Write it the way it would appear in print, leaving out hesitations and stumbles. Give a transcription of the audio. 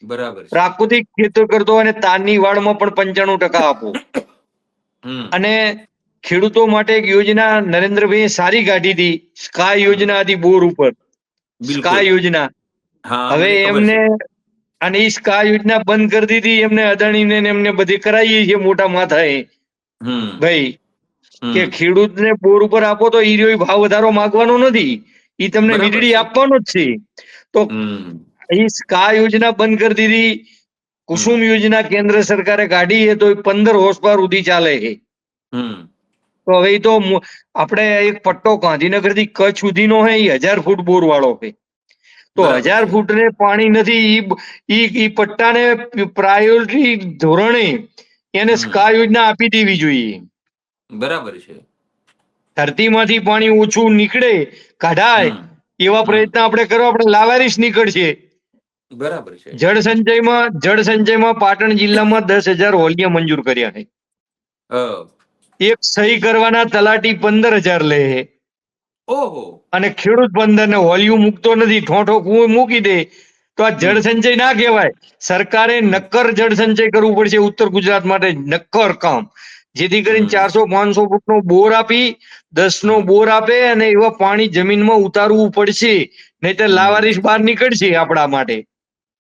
બરાબર છે. પ્રાકૃતિક ખેતર કરતો હોય અને તારની વાળમાં પણ 95% આપો. હમ અને ખેડૂતો માટે એક યોજના નરેન્દ્રભાઈએ સારી કાઢી હતી, સ્કાય હમ યોજના હતી બોર ઉપર. બિલકુલ. સ્કાય યોજના હા, હવે મને ખબર એમને, છે. અને એ સ્કાય યોજના બંધ કરી દીધી એમને, અદાણીને ને એમને બધી કરાવી છે મોટા માથાએ. હમ ભાઈ કે હમ ખેડૂતને બોર ઉપર આપો તો ઈ ભાવ વધારો માંગવાનો નથી, ઈ તમને બરાબર વીજળી છે. આપવાનો જ છે. તો હમ એ સ્કાય યોજના બંધ કરી દીધી. હમ કુસુમ યોજના કેન્દ્ર સરકારે કાઢી છે, તો એ 15 હોર્સ પાવર સુધી ચાલે છે. હમ તો હવે ઈ તો આપણે એક પટ્ટો ગાંધીનગર થી કચ્છ સુધીનો હે, ઈ 1000 ફૂટ બોર વાળો છે. તો બરાબર 1000 છે. ફૂટને પાણી નથી, ઈ પટ્ટાને પ્રાયોરિટી ધોરણે એને હમ સ્કાય યોજના આપી દેવી જોઈએ. બરાબર છે. ધરતીમાંથી પાણી ઓછું નીકળે, કઢાય, હમ એવા હમ પ્રયત્ન આપણે કરવા. આપણે લાવારીસ નીકળશે. બરાબર છે. જળ સંચયમાં પાટણ જિલ્લામાં 10,000 હોલિયા મંજૂર કર્યા છે. હ એક સહી કરવાના તલાટી 15,000 લે છે. ઓહો. અને ખેડૂત બંધનને હોલિયું મૂકતો નથી, ઠોઠો કું મૂકી દે. તો આ જળ હમ સંચય ના કહેવાય. સરકારે હમ નક્કર જળ સંચય કરવું પડશે ઉત્તર ગુજરાત માટે, નક્કર કામ. જેથી કરીને હમ 400-500 ફૂટનો બોર આપી, 10 નો હમ બોર આપે, અને એવા પાણી જમીનમાં ઉતારવું પડશે. નહીં તો હમ લાવારીસ બહાર નીકળશે આપણા માટે.